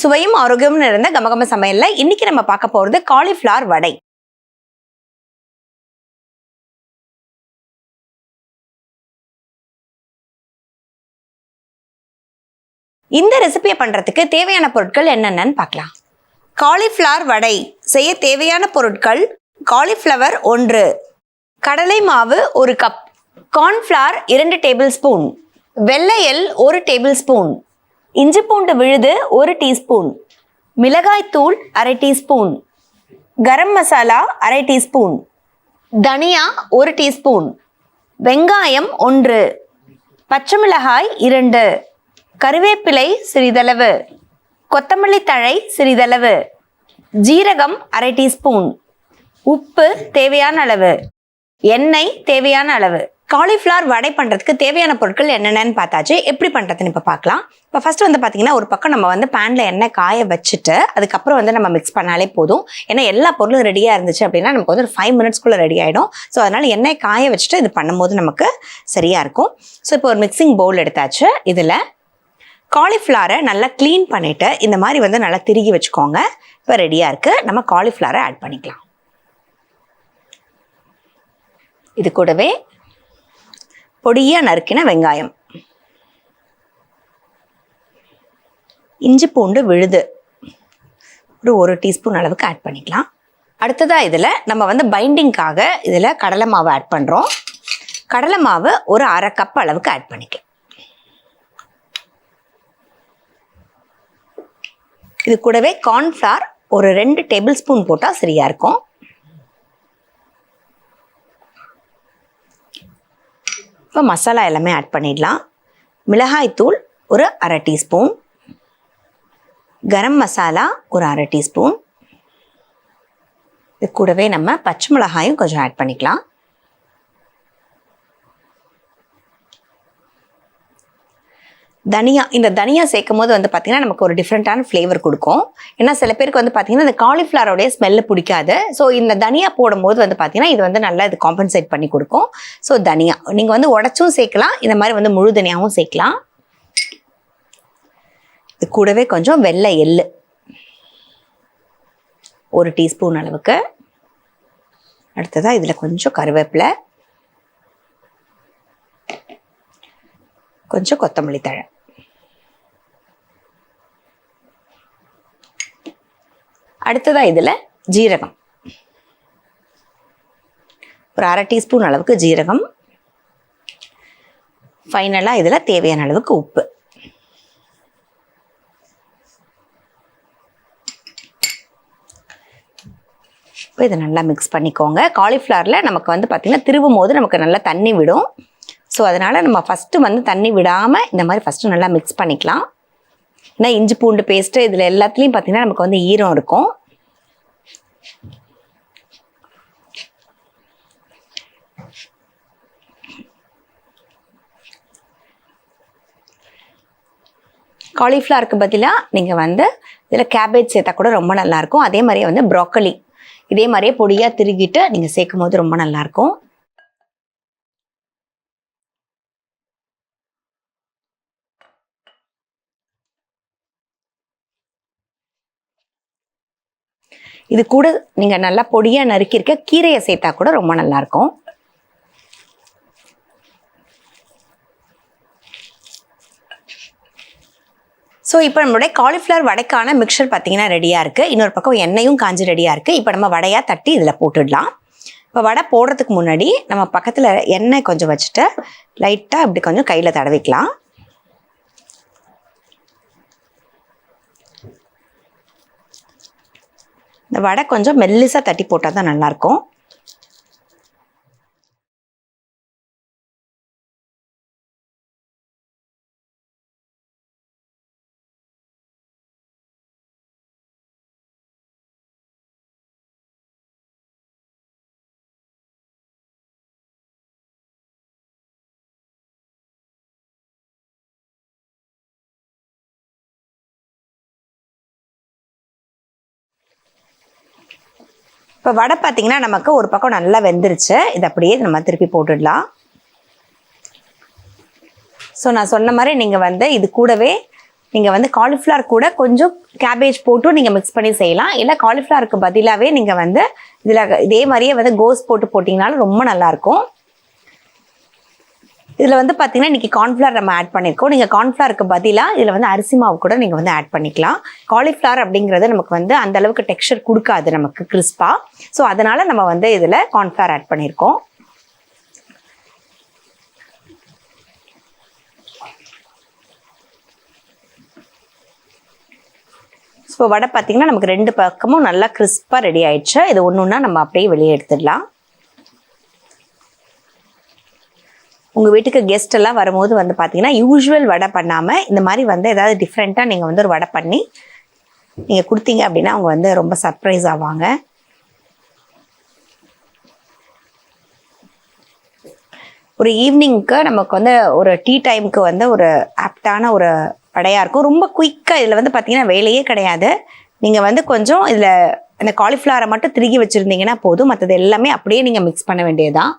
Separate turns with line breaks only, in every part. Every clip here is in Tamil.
சுவையும் ஆரோக்கியமும் நிறைந்த கமகம சமையல்ல இன்னைக்கு நம்ம பார்க்க போறது காலிஃப்ளவர் வடை. இந்த ரெசிபியை பண்றதுக்கு தேவையான பொருட்கள் என்னென்னு பார்க்கலாம். காலிஃப்ளவர் வடை செய்ய தேவையான பொருட்கள்: காலிஃப்ளவர் 1, கடலை மாவு 1 கப், கார்ன்ஃப்ளவர் 2 டேபிள் ஸ்பூன், வெள்ளை எள் 1 டேபிள் ஸ்பூன், இஞ்சி பூண்டு விழுது 1 டீஸ்பூன், மிளகாய்த்தூள் 1/2 டீஸ்பூன், கரம் மசாலா 1/2 டீஸ்பூன், தனியா 1 டீஸ்பூன், வெங்காயம் 1, பச்சை மிளகாய் 2, கறிவேப்பிலை சிறிதளவு, கொத்தமல்லி தழை சிறிதளவு, ஜீரகம் 1/2 டீஸ்பூன், உப்பு தேவையான அளவு, எண்ணெய் தேவையான அளவு. காலிஃப்ளவர் வடை பண்ணுறதுக்கு தேவையான பொருட்கள் என்னென்னு பார்த்தாச்சு. எப்படி பண்ணுறதுன்னு இப்போ பார்க்கலாம். இப்போ ஃபஸ்ட்டு வந்து பார்த்தீங்கன்னா, ஒரு பக்கம் நம்ம வந்து பேனில் எண்ணெய் காய வச்சுட்டு அதுக்கப்புறம் வந்து நம்ம மிக்ஸ் பண்ணாலே போதும். ஏன்னா எல்லா பொருளும் ரெடியாக இருந்துச்சு அப்படின்னா நமக்கு வந்து ஒரு 5 மினிட்ஸ்க்குள்ளே ரெடி ஆகிடும். ஸோ அதனால் எண்ணெய் காய வச்சுட்டு இது பண்ணும்போது நமக்கு சரியாக இருக்கும். ஸோ இப்போ ஒரு மிக்சிங் பவுல் எடுத்தாச்சு. இதில் காலிஃப்ளவரை நல்லா க்ளீன் பண்ணிவிட்டு இந்த மாதிரி வந்து நல்லா திருகி வச்சுக்கோங்க. இப்போ ரெடியாக இருக்குது. நம்ம காலிஃப்ளவரை ஆட் பண்ணிக்கலாம். இது கூடவே பொடியாக நறுக்கின வெங்காயம், இஞ்சி பூண்டு விழுது ஒரு 1 டீஸ்பூன் அளவுக்கு ஆட் பண்ணிக்கலாம். அடுத்ததாக இதில் நம்ம வந்து பைண்டிங்காக இதில் கடலை மாவு ஆட் பண்ணுறோம். கடலை மாவு ஒரு 1/2 கப் அளவுக்கு ஆட் பண்ணிக்கலாம். இது கூடவே கார்ன்ஃப்ளவர் ஒரு 2 டேபிள் ஸ்பூன் போட்டால் சரியாக இருக்கும். இப்போ மசாலா எல்லாமே ஆட் பண்ணிடலாம். மிளகாய்த்தூள் ஒரு 1/2 டீஸ்பூன், கரம் மசாலா ஒரு 1/2 டீஸ்பூன், இது கூடவே நம்ம பச்சை மிளகாயும் கொஞ்சம் ஆட் பண்ணிக்கலாம். தனியா, இந்த தனியா சேர்க்கும் போது வந்து பார்த்தீங்கன்னா நமக்கு ஒரு டிஃப்ரெண்ட்டான ஃப்ளேவர் கொடுக்கும். ஏன்னா சில பேருக்கு வந்து பார்த்தீங்கன்னா இந்த காலிஃப்ளவரோடைய ஸ்மெல்லு பிடிக்காது. ஸோ இந்த தனியா போடும்போது வந்து பார்த்தீங்கன்னா இது வந்து நல்லா இது காம்பன்சேட் பண்ணி கொடுக்கும். ஸோ தனியா நீங்கள் வந்து உடச்சும் சேர்க்கலாம், இந்த மாதிரி வந்து முழு தனியாகவும் சேர்க்கலாம். இது கூடவே கொஞ்சம் வெள்ளை எள்ளு 1 டீஸ்பூன் அளவுக்கு. அடுத்ததாக இதில் கொஞ்சம் கருவேப்பிலை, கொஞ்சம் கொத்தமல்லி தழை, அடுத்ததாக இதில் ஜீரகம் ஒரு 1/2 டீஸ்பூன் அளவுக்கு ஜீரகம். ஃபைனலாக இதில் தேவையான அளவுக்கு உப்பு. இப்போ இதை நல்லா மிக்ஸ் பண்ணிக்கோங்க. காலிஃப்ளவரில் நமக்கு வந்து பார்த்திங்கன்னா திருவும் போது நமக்கு நல்லா தண்ணி விடும். ஸோ அதனால் நம்ம ஃபஸ்ட்டு வந்து தண்ணி விடாமல் இந்த மாதிரி ஃபஸ்ட்டு நல்லா மிக்ஸ் பண்ணிக்கலாம். ஏன்னா இஞ்சி பூண்டு பேஸ்ட்டு இதில் எல்லாத்துலேயும் பார்த்திங்கன்னா நமக்கு வந்து ஈரம் இருக்கும். காலிஃப்ளவருக்கு பதிலாக நீங்கள் வந்து இதில் கேபேஜ் சேர்த்தா கூட ரொம்ப நல்லாயிருக்கும். அதே மாதிரியே வந்து ப்ரோக்கலி இதே மாதிரியே பொடியாக திருகிட்டு நீங்கள் சேர்க்கும் போது ரொம்ப நல்லாயிருக்கும். இது கூட நீங்கள் நல்லா பொடியாக நறுக்கியிருக்க கீரையை சேர்த்தா கூட ரொம்ப நல்லாயிருக்கும். ஸோ இப்போ நம்மளுடைய காலிஃப்ளவர் வடைக்கான மிக்சர் பார்த்தீங்கன்னா ரெடியாக இருக்குது. இன்னொரு பக்கம் எண்ணெயும் காஞ்சி ரெடியாக இருக்குது. இப்போ நம்ம வடையாக தட்டி இதில் போட்டுடலாம். இப்போ வடை போடுறதுக்கு முன்னாடி நம்ம பக்கத்தில் எண்ணெய் கொஞ்சம் வச்சுட்டு லைட்டாக இப்படி கொஞ்சம் கையில் தடவிக்கலாம். இந்த வடை கொஞ்சம் மெல்லிசாக தட்டி போட்டால் தான் நல்லாயிருக்கும். இப்போ வடை பார்த்தீங்கன்னா நமக்கு ஒரு பக்கம் நல்லா வெந்துருச்சு. இது அப்படியே நம்ம திருப்பி போட்டுடலாம். ஸோ நான் சொன்ன மாதிரி நீங்கள் வந்து இது கூடவே நீங்கள் வந்து காலிஃப்ளவர் கூட கொஞ்சம் கேபேஜ் போட்டும் நீங்கள் மிக்ஸ் பண்ணி செய்யலாம். இல்லை காலிஃப்ளவருக்கு பதிலாகவே நீங்கள் வந்து இதில் இதே மாதிரியே வந்து கோஸ் போட்டு போட்டிங்கனாலும் ரொம்ப நல்லாயிருக்கும். இதில் வந்து பார்த்தீங்கன்னா இன்றைக்கி கார்ன்ஃப்ளவர் நம்ம ஆட் பண்ணியிருக்கோம். நீங்கள் கார்ன்ஃப்ளவருக்கு பதிலாக இதில் வந்து அரிசி மாவு கூட நீங்கள் வந்து ஆட் பண்ணிக்கலாம். காலிஃப்ளவர் அப்படிங்கிறது நமக்கு வந்து அந்த அளவுக்கு டெக்ஸ்சர் கொடுக்காது நமக்கு கிறிஸ்பாக. ஸோ அதனால் நம்ம வந்து இதில் கார்ன்ஃப்ளவர் ஆட் பண்ணியிருக்கோம். ஸோ வடை பார்த்திங்கன்னா நமக்கு 2 பக்கமும் நல்லா கிறிஸ்பாக ரெடி ஆயிடுச்சு. இது ஒன்று ஒன்றா நம்ம அப்படியே வெளியே எடுத்துடலாம். உங்கள் வீட்டுக்கு கெஸ்ட் எல்லாம் வரும்போது வந்து பார்த்தீங்கன்னா யூஸ்வல் வடை பண்ணாமல் இந்த மாதிரி வந்து ஏதாவது டிஃப்ரெண்ட்டாக நீங்கள் வந்து ஒரு வடை பண்ணி நீங்கள் கொடுத்தீங்க அப்படின்னா அவங்க வந்து ரொம்ப சர்ப்ரைஸ் ஆவாங்க. ஒரு ஈவினிங்க்கு நமக்கு வந்து ஒரு டீ டைமுக்கு வந்து ஒரு ஆப்டான ஒரு வடையாக இருக்கும். ரொம்ப குயிக்காக இதில் வந்து பார்த்தீங்கன்னா வேலையே கிடையாது. நீங்கள் வந்து கொஞ்சம் இதில் அந்த காலிஃப்ளவரை மட்டும் திருகி வச்சுருந்தீங்கன்னா போதும். மற்றது எல்லாமே அப்படியே நீங்கள் மிக்ஸ் பண்ண வேண்டியதுதான்.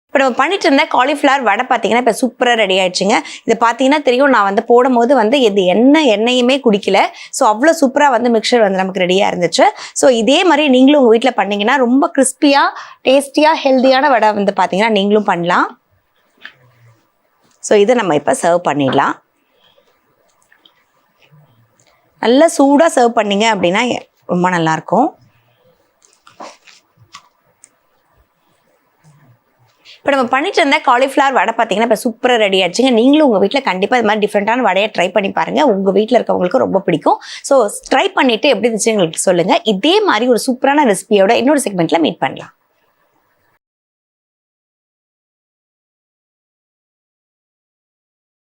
இப்போ நம்ம பண்ணிட்டு இருந்த காலிஃப்ளவர் வடை பார்த்தீங்கன்னா இப்போ சூப்பராக ரெடி ஆயிடுச்சுங்க. இது பார்த்தீங்கன்னா தெரியும், நான் வந்து போடும்போது வந்து இது எண்ணெயுமே குடிக்கல. ஸோ அவ்வளோ சூப்பராக வந்து மிக்சர் வந்து நமக்கு ரெடியாக இருந்துச்சு. ஸோ இதே மாதிரி நீங்களும் உங்கள் வீட்டில் பண்ணிங்கன்னா ரொம்ப கிறிஸ்பியாக டேஸ்டியாக ஹெல்த்தியான வடை வந்து பார்த்தீங்கன்னா நீங்களும் பண்ணலாம். ஸோ இதை நம்ம இப்போ சர்வ் பண்ணிடலாம். நல்லா சூடாக சர்வ் பண்ணிங்க அப்படின்னா ரொம்ப நல்லாயிருக்கும். இப்போ நம்ம பண்ணிட்டு இருந்த காலிஃப்ளவர் வடை பார்த்தீங்கன்னா இப்போ சூப்பராக ரெடி ஆயிடுச்சுங்க. நீங்களும் உங்கள் வீட்டில் கண்டிப்பாக இது மாதிரி டிஃப்ரெண்ட்டான வடையை ட்ரை பண்ணி பாருங்கள். உங்கள் வீட்டில் இருக்கவங்களுக்கு ரொம்ப பிடிக்கும். ஸோ ட்ரை பண்ணிவிட்டு எப்படி இருந்துச்சு எங்களுக்கு சொல்லுங்கள். இதே மாதிரி ஒரு சூப்பரான ரெசிபியோட இன்னொரு செக்மெண்ட்டில் மீட் பண்ணலாம்.